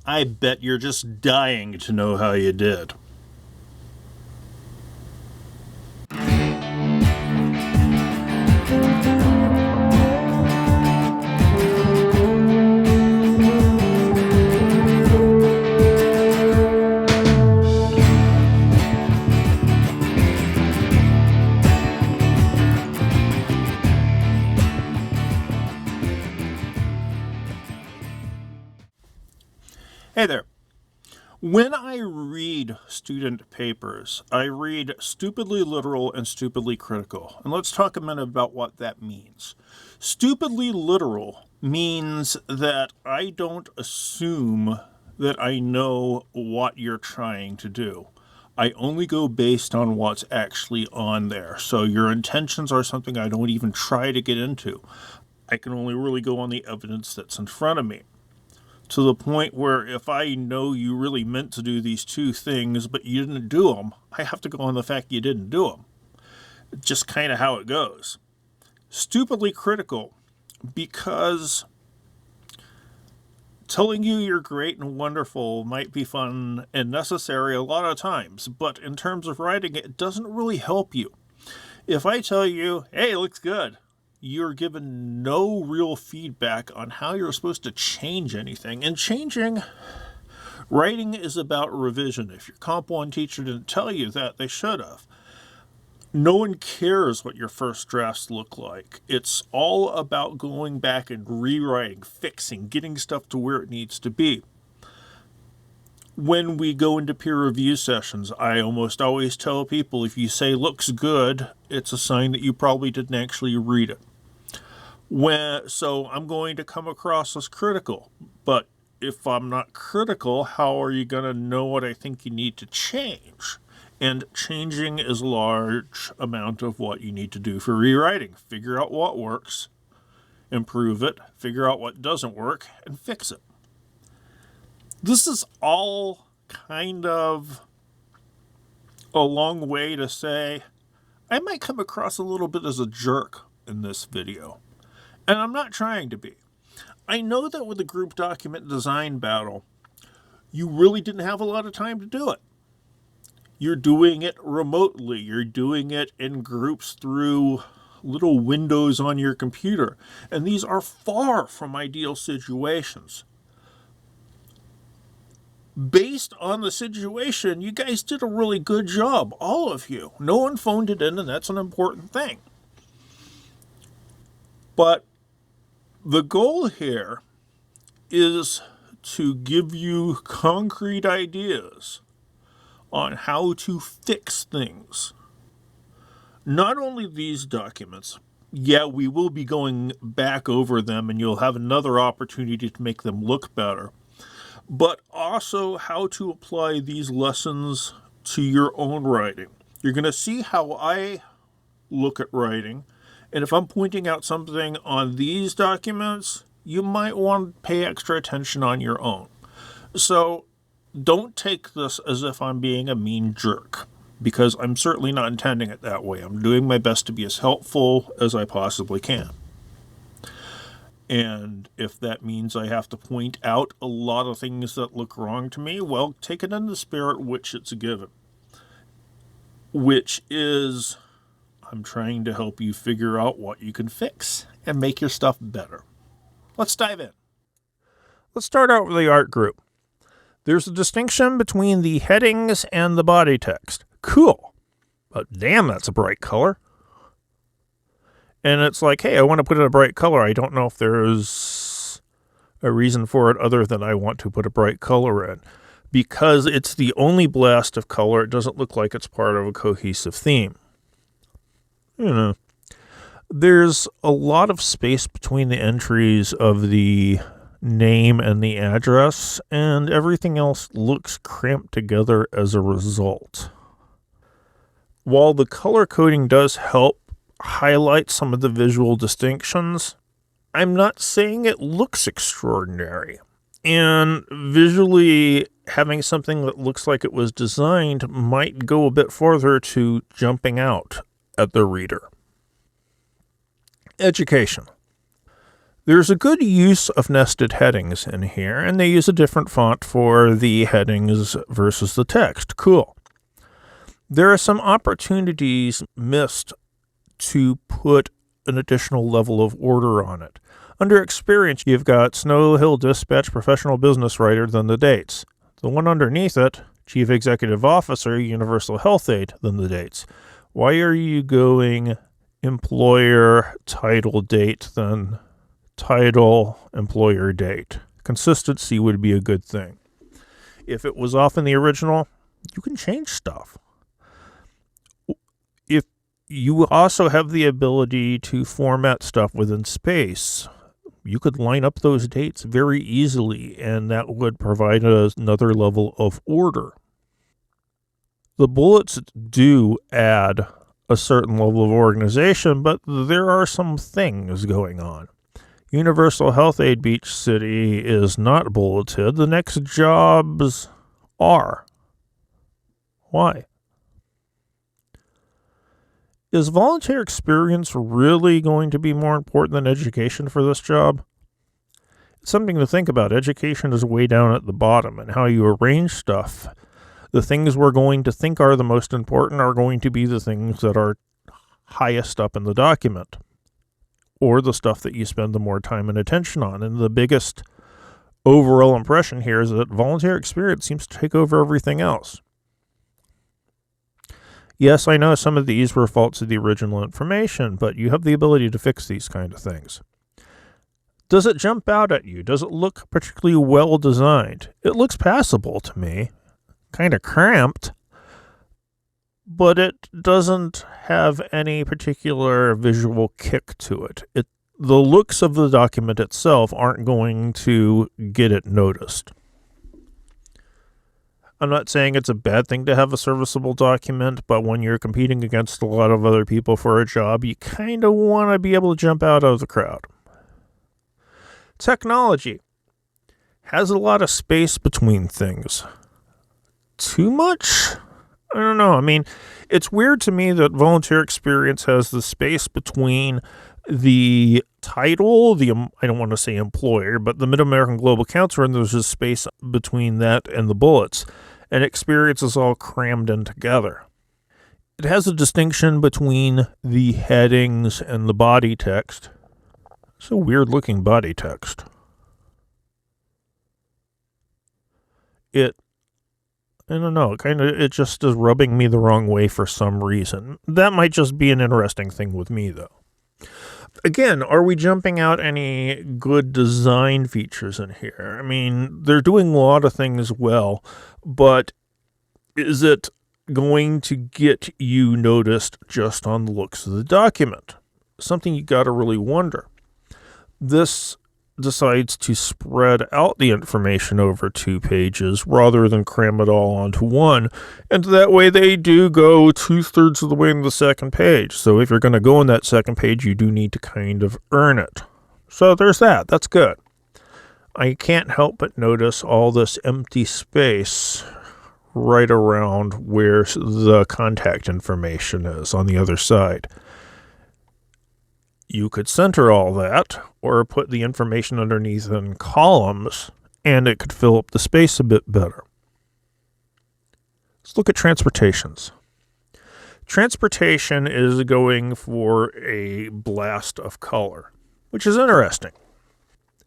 I bet you're just dying to know how you did. Hey there. When I read student papers, I read stupidly literal and stupidly critical. And let's talk a minute about what that means. Stupidly literal means that I don't assume that I know what you're trying to do. I only go based on what's actually on there. So your intentions are something I don't even try to get into. I can only really go on the evidence that's in front of me. To the point where if I know you really meant to do these two things, but you didn't do them, I have to go on the fact you didn't do them. Just kind of how it goes. Stupidly critical, because telling you you're great and wonderful might be fun and necessary a lot of times, but in terms of writing, it doesn't really help you. If I tell you, hey, it looks good, you're given no real feedback on how you're supposed to change anything. And writing is about revision. If your Comp 1 teacher didn't tell you that, they should have. No one cares what your first drafts look like. It's all about going back and rewriting, fixing, getting stuff to where it needs to be. When we go into peer review sessions, I almost always tell people if you say looks good, it's a sign that you probably didn't actually read it. So I'm going to come across as critical, but if I'm not critical, how are you going to know what I think you need to change? And changing is a large amount of what you need to do for rewriting. Figure out what works, improve it, figure out what doesn't work, and fix it. This is all kind of a long way to say I might come across a little bit as a jerk in this video. And I'm not trying to be. I know that with the group document design battle, you really didn't have a lot of time to do it. You're doing it remotely. You're doing it in groups through little windows on your computer. And these are far from ideal situations. Based on the situation, you guys did a really good job, all of you. No one phoned it in, and that's an important thing. But the goal here is to give you concrete ideas on how to fix things. Not only these documents, we will be going back over them and you'll have another opportunity to make them look better, but also how to apply these lessons to your own writing. You're going to see how I look at writing. And if I'm pointing out something on these documents, you might want to pay extra attention on your own. So don't take this as if I'm being a mean jerk, because I'm certainly not intending it that way. I'm doing my best to be as helpful as I possibly can. And if that means I have to point out a lot of things that look wrong to me, well, take it in the spirit which it's given, which is I'm trying to help you figure out what you can fix and make your stuff better. Let's dive in. Let's start out with the art group. There's a distinction between the headings and the body text. Cool. But damn, that's a bright color. And it's like, hey, I want to put in a bright color. I don't know if there's a reason for it other than I want to put a bright color in. Because it's the only blast of color, it doesn't look like it's part of a cohesive theme. There's a lot of space between the entries of the name and the address, and everything else looks cramped together as a result. While the color coding does help highlight some of the visual distinctions, I'm not saying it looks extraordinary. And visually, having something that looks like it was designed might go a bit farther to jumping out at the reader. Education. There's a good use of nested headings in here, and they use a different font for the headings versus the text. Cool. There are some opportunities missed to put an additional level of order on it. Under experience, you've got Snow Hill Dispatch Professional Business Writer, then the dates. The one underneath it, Chief Executive Officer, Universal Health Aid, then the dates. Why are you going employer, title, date, then title, employer, date? Consistency would be a good thing. If it was off in the original, you can change stuff. If you also have the ability to format stuff within space, you could line up those dates very easily, and that would provide another level of order. The bullets do add a certain level of organization, but there are some things going on. Universal Health Aid Beach City is not bulleted. The next jobs are. Why? Is volunteer experience really going to be more important than education for this job? It's something to think about. Education is way down at the bottom, and how you arrange stuff. The things we're going to think are the most important are going to be the things that are highest up in the document, or the stuff that you spend the more time and attention on. And the biggest overall impression here is that volunteer experience seems to take over everything else. Yes, I know some of these were faults of the original information, but you have the ability to fix these kind of things. Does it jump out at you? Does it look particularly well designed? It looks passable to me. Kind of cramped, but it doesn't have any particular visual kick to it. The looks of the document itself aren't going to get it noticed. I'm not saying it's a bad thing to have a serviceable document, but when you're competing against a lot of other people for a job, you kind of want to be able to jump out of the crowd. Technology has a lot of space between things. Too much? I don't know. I mean, it's weird to me that volunteer experience has the space between the title, I don't want to say employer, but the Mid-American Global Council, and there's a space between that and the bullets, and experience is all crammed in together. It has a distinction between the headings and the body text. It's a weird-looking body text. I don't know, it just is rubbing me the wrong way for some reason. That might just be an interesting thing with me, though. Again, are we jumping out any good design features in here? I mean, they're doing a lot of things well, but is it going to get you noticed just on the looks of the document? Something you got to really wonder. This decides to spread out the information over 2 pages rather than cram it all onto one, and that way they do go 2/3 of the way in the second page. So if you're going to go on that second page, you do need to kind of earn it. So there's that. That's good. I can't help but notice all this empty space right around where the contact information is on the other side. You could center all that, or put the information underneath in columns, and it could fill up the space a bit better. Let's look at transportations. Transportation is going for a blast of color, which is interesting.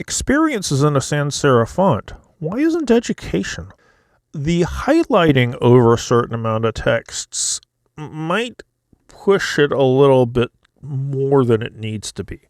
Experience is in a sans serif font. Why isn't education? The highlighting over a certain amount of texts might push it a little bit more than it needs to be.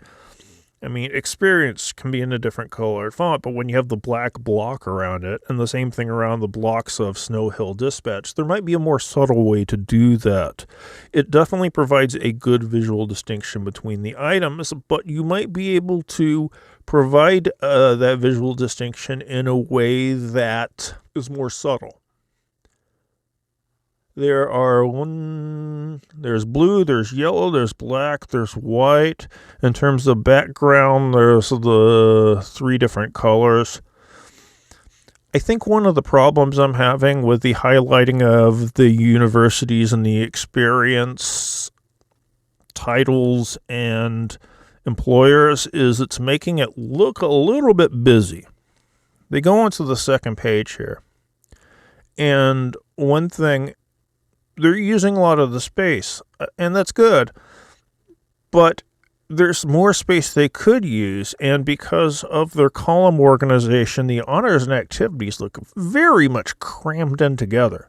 I mean, experience can be in a different colored font, but when you have the black block around it, and the same thing around the blocks of Snow Hill Dispatch, there might be a more subtle way to do that. It definitely provides a good visual distinction between the items, but you might be able to provide that visual distinction in a way that is more subtle. There's blue, there's yellow, there's black, there's white. In terms of background, there's the 3 different colors. I think one of the problems I'm having with the highlighting of the universities and the experience titles and employers is it's making it look a little bit busy. They go onto the second page here. And one thing, they're using a lot of the space, and that's good. But there's more space they could use, and because of their column organization, the honors and activities look very much crammed in together.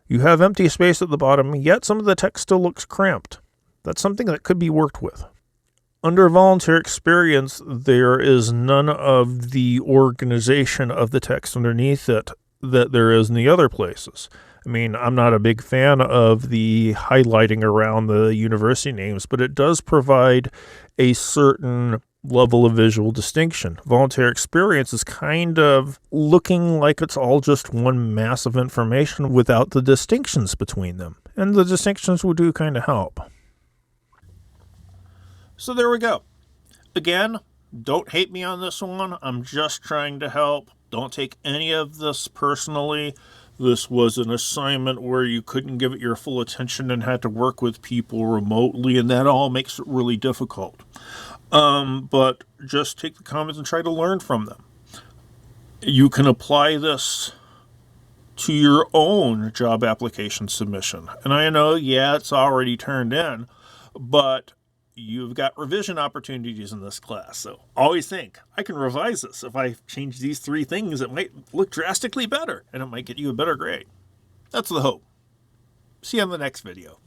You have empty space at the bottom, yet some of the text still looks cramped. That's something that could be worked with. Under volunteer experience, there is none of the organization of the text underneath it that there is in the other places. I mean, I'm not a big fan of the highlighting around the university names, but it does provide a certain level of visual distinction. Volunteer experience is kind of looking like it's all just one mass of information without the distinctions between them. And the distinctions would do kind of help. So there we go. Again, don't hate me on this one. I'm just trying to help. Don't take any of this personally. This was an assignment where you couldn't give it your full attention and had to work with people remotely, and that all makes it really difficult. But just take the comments and try to learn from them. You can apply this to your own job application submission. And I know, yeah, it's already turned in, but you've got revision opportunities in this class. So always think, I can revise this. If I change these 3 things, it might look drastically better, and it might get you a better grade. That's the hope. See you on the next video.